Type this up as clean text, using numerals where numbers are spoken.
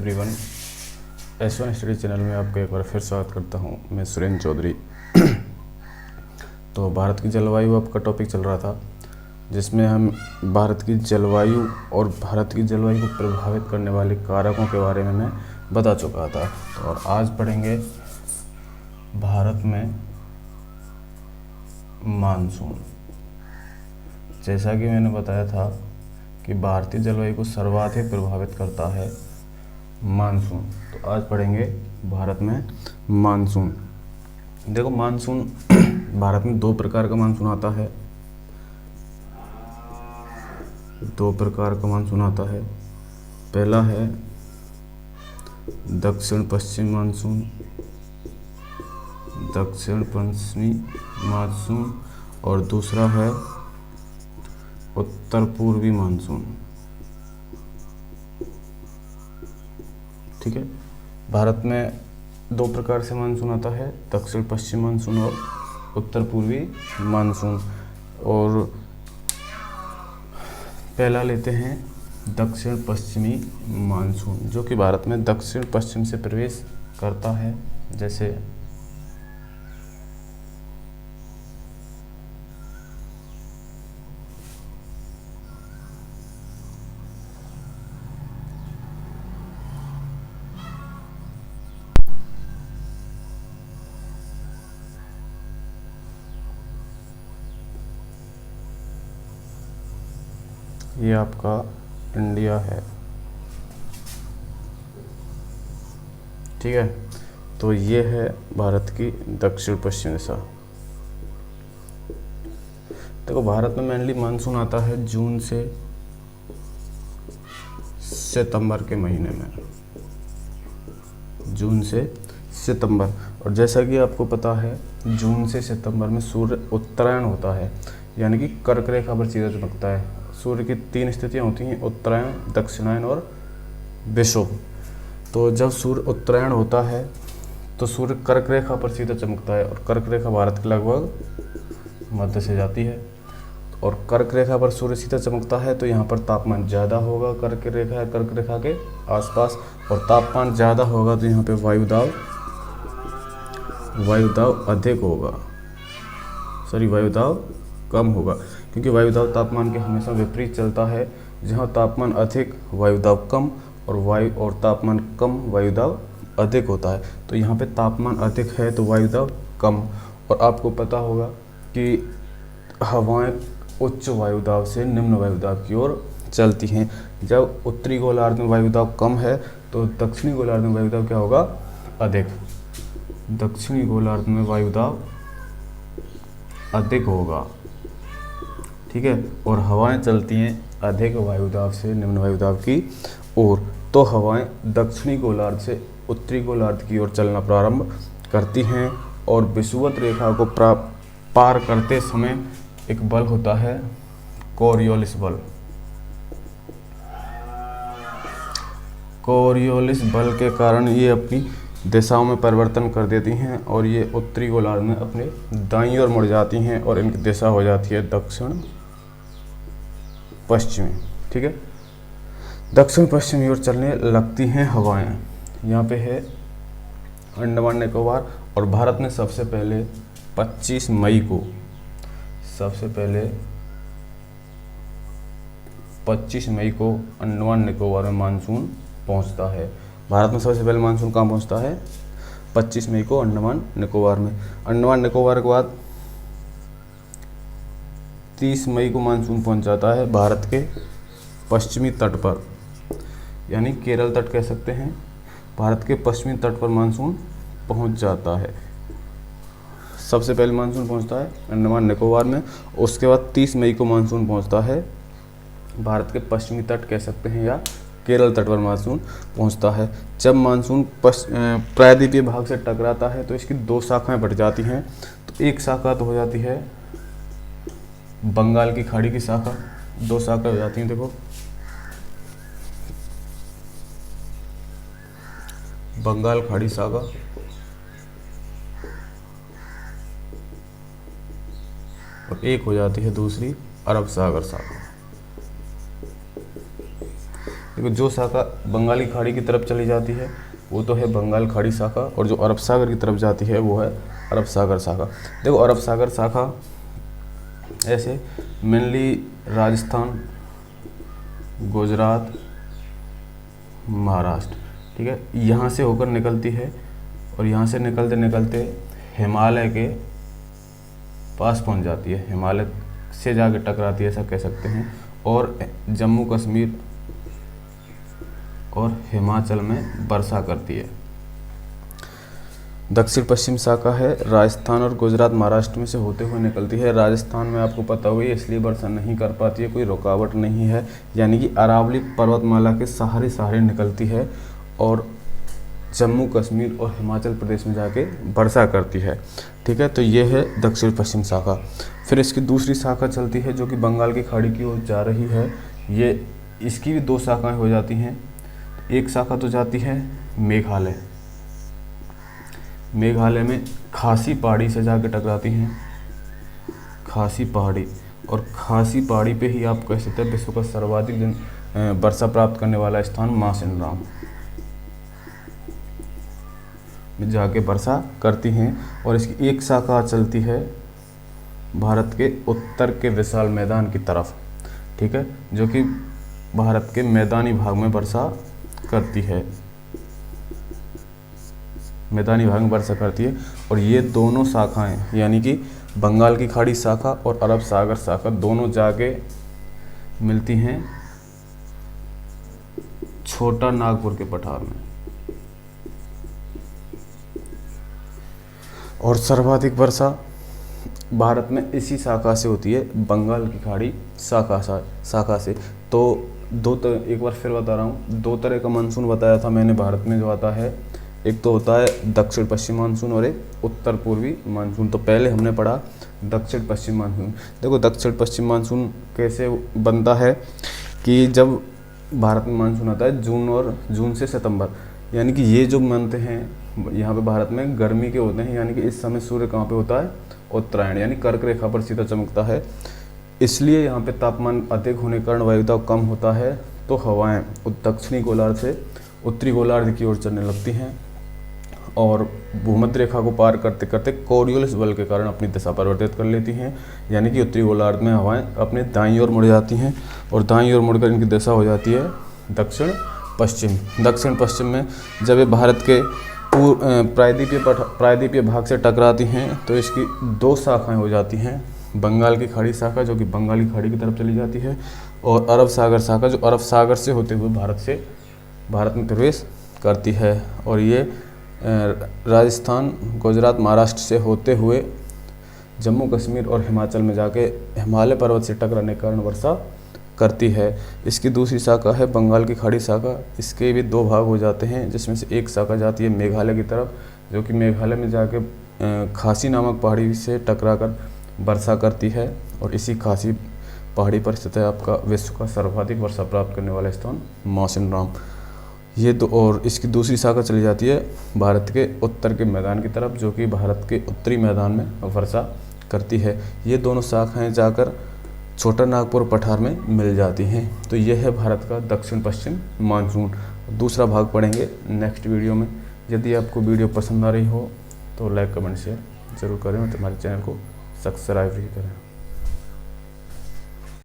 Everyone, S1 study channel में आपका एक बार फिर स्वागत करता हूं। मैं सुरेंद्र चौधरी। तो भारत की जलवायु आपका टॉपिक चल रहा था, जिसमें हम भारत की जलवायु और भारत की जलवायु को प्रभावित करने वाले कारकों के बारे में मैं बता चुका था। तो और आज पढ़ेंगे भारत में मानसून। जैसा कि मैंने बताया था कि भारतीय जलवायु को सर्वाधिक प्रभावित करता है मानसून। तो आज पढ़ेंगे भारत में मानसून। देखो, मानसून भारत में दो प्रकार का मानसून आता है। दो प्रकार का मानसून आता है। पहला है दक्षिण पश्चिम मानसून, दक्षिण पश्चिमी मानसून, और दूसरा है उत्तर पूर्वी मानसून। ठीक है, भारत में दो प्रकार से मानसून आता है, दक्षिण पश्चिम मानसून और उत्तर पूर्वी मानसून। और पहला लेते हैं दक्षिण पश्चिमी मानसून, जो कि भारत में दक्षिण पश्चिम से प्रवेश करता है। जैसे ये आपका इंडिया है। ठीक है, तो ये है भारत की दक्षिण पश्चिम दिशा। देखो, भारत में मेनली मानसून आता है जून से सितंबर के महीने में, जून से सितंबर। और जैसा कि आपको पता है, जून से सितंबर में सूर्य उत्तरायण होता है, यानी कि कर्क रेखा पर सीधा चमकता है। सूर्य की तीन स्थितियाँ होती हैं, उत्तरायण, दक्षिणायन और विषुव। तो जब सूर्य उत्तरायण होता है तो सूर्य कर्क रेखा पर सीधा चमकता है, और कर्क रेखा भारत के लगभग मध्य से जाती है। और कर्क रेखा पर सूर्य सीधा चमकता है तो यहाँ पर तापमान ज़्यादा होगा कर्क रेखा के आसपास, और तापमान ज़्यादा होगा तो यहाँ पे वायुदाब अधिक होगा, वायुदाब कम होगा, क्योंकि वायुदाब तापमान के हमेशा विपरीत चलता है। जहाँ तापमान अधिक वायुदाब कम, और तापमान कम वायुदाब अधिक होता है। तो यहाँ पे तापमान अधिक है तो वायुदाब कम। और आपको पता होगा कि हवाएं उच्च वायुदाब से निम्न वायुदाब की ओर चलती हैं। जब उत्तरी गोलार्ध में वायुदाब कम है तो दक्षिणी गोलार्ध में वायुदाब क्या होगा? अधिक। दक्षिणी गोलार्ध में वायुदाब अधिक होगा। ठीक है, और हवाएं चलती हैं अधिक वायुदाब से निम्न वायुदाब की ओर। तो हवाएं दक्षिणी गोलार्ध से उत्तरी गोलार्ध की ओर चलना प्रारंभ करती हैं, और विषुवत रेखा को पार करते समय एक बल होता है कोरियोलिस बल। कोरियोलिस बल के कारण ये अपनी दिशाओं में परिवर्तन कर देती हैं, और ये उत्तरी गोलार्ध में अपने दाईं ओर मुड़ जाती हैं, और इनकी दिशा हो जाती है दक्षिण पश्चिमी। ठीक है, दक्षिण पश्चिमी ओर चलने लगती हैं हवाएं। यहाँ पे है अंडमान निकोबार, और भारत में सबसे पहले 25 मई को अंडमान निकोबार में मानसून पहुँचता है। भारत में सबसे पहले मानसून कहाँ पहुँचता है? 25 मई को अंडमान निकोबार में। अंडमान निकोबार के बाद 30 मई को मानसून पहुँच जाता है भारत के पश्चिमी तट पर, यानी केरल तट कह सकते हैं। भारत के पश्चिमी तट पर मानसून पहुँच जाता है। सबसे पहले मानसून पहुँचता है अंडमान निकोबार में। उसके बाद 30 मई को मानसून पहुँचता है भारत के पश्चिमी तट कह सकते हैं, या केरल तट पर मानसून पहुँचता है। जब मानसून प्रायद्वीपीय भाग से टकराता है तो इसकी दो शाखाएं बढ़ जाती हैं। तो एक शाखा तो हो जाती है बंगाल की खाड़ी की शाखा, दो शाखा हो जाती हैं। देखो, बंगाल खाड़ी शाखा, और एक हो जाती है दूसरी अरब सागर शाखा। देखो जो शाखा बंगाली खाड़ी की तरफ चली जाती है वो तो है बंगाल खाड़ी शाखा, और जो अरब सागर की तरफ जाती है वो है अरब सागर शाखा। देखो अरब सागर शाखा ऐसे मेनली राजस्थान, गुजरात, महाराष्ट्र, ठीक है, यहाँ से होकर निकलती है और यहाँ से निकलते निकलते हिमालय के पास पहुँच जाती है, हिमालय से जाके टकराती है ऐसा कह सकते हैं, और जम्मू कश्मीर और हिमाचल में वर्षा करती है। दक्षिण पश्चिम शाखा है राजस्थान और गुजरात महाराष्ट्र में से होते हुए निकलती है। राजस्थान में आपको पता होगा इसलिए वर्षा नहीं कर पाती है, कोई रुकावट नहीं है, यानी कि अरावली पर्वतमाला के सहारे सहारे निकलती है और जम्मू कश्मीर और हिमाचल प्रदेश में जाके वर्षा करती है, ठीक है। तो ये है दक्षिण पश्चिम शाखा। फिर इसकी दूसरी शाखा चलती है जो कि बंगाल की खाड़ी की ओर जा रही है। ये इसकी भी दो शाखाएं हो जाती हैं। एक शाखा तो जाती है मेघालय, मेघालय में खासी पहाड़ी से जाके टकराती हैं, खासी पहाड़ी, और खासी पहाड़ी पे ही आप कह सकते हैं विश्व का सर्वाधिक वर्षा प्राप्त करने वाला स्थान मासिनराम में जाके वर्षा करती हैं। और इसकी एक शाखा चलती है भारत के उत्तर के विशाल मैदान की तरफ, ठीक है, जो कि भारत के मैदानी भाग में वर्षा करती है, मैदानी भाग में वर्षा करती है। और ये दोनों शाखाएं यानी कि बंगाल की खाड़ी शाखा और अरब सागर शाखा दोनों जाके मिलती हैं छोटा नागपुर के पठार में। और सर्वाधिक वर्षा भारत में इसी शाखा से होती है, बंगाल की खाड़ी शाखा से। तो एक बार फिर बता रहा हूँ, दो तरह का मानसून बताया था मैंने भारत में जो आता है, एक तो होता है दक्षिण पश्चिम मानसून और एक उत्तर पूर्वी मानसून। तो पहले हमने पढ़ा दक्षिण पश्चिम मानसून। देखो दक्षिण पश्चिम मानसून कैसे बनता है कि जब भारत में मानसून आता है जून से सितंबर, यानी कि ये जो मंथ हैं यहाँ पे भारत में गर्मी के होते हैं, यानी कि इस समय सूर्य कहाँ पे होता है, उत्तरायण यानी कर्क रेखा पर सीधा चमकता है, इसलिए यहाँ पे तापमान अधिक होने के कारण वायुदाब कम होता है। तो हवाएं दक्षिणी गोलार्ध से उत्तरी गोलार्ध की ओर चलने लगती हैं और भूमध्य रेखा को पार करते करते कोरियोलिस बल के कारण अपनी दिशा परिवर्तित कर लेती हैं, यानी कि उत्तरी गोलार्ध में हवाएं अपने दाईं ओर मुड़ जाती हैं और दाईं ओर मुड़कर इनकी दिशा हो जाती है दक्षिण पश्चिम। दक्षिण पश्चिम में जब ये भारत के प्रायद्वीपीय भाग से टकराती हैं तो इसकी दो शाखाएं हो जाती हैं, बंगाल की खाड़ी शाखा जो कि बंगाली खाड़ी की तरफ चली जाती है, और अरब सागर शाखा जो अरब सागर से होते हुए भारत में प्रवेश करती है। और ये राजस्थान, गुजरात, महाराष्ट्र से होते हुए जम्मू कश्मीर और हिमाचल में जाके हिमालय पर्वत से टकराने के कारण वर्षा करती है। इसकी दूसरी शाखा है बंगाल की खाड़ी शाखा। इसके भी दो भाग हो जाते हैं, जिसमें से एक शाखा जाती है मेघालय की तरफ, जो कि मेघालय में जाके खासी नामक पहाड़ी से टकराकर वर्षा करती है, और इसी खासी पहाड़ी पर स्थित है आपका विश्व का सर्वाधिक वर्षा प्राप्त करने वाला स्थान मौसिनराम। ये दो, और इसकी दूसरी शाखा चली जाती है भारत के उत्तर के मैदान की तरफ, जो कि भारत के उत्तरी मैदान में वर्षा करती है। ये दोनों शाखाएं जाकर छोटा नागपुर पठार में मिल जाती हैं। तो यह है भारत का दक्षिण पश्चिम मानसून। दूसरा भाग पढ़ेंगे नेक्स्ट वीडियो में। यदि आपको वीडियो पसंद आ रही हो तो लाइक, कमेंट, शेयर जरूर करें और हमारे चैनल को सब्सक्राइब भी करें।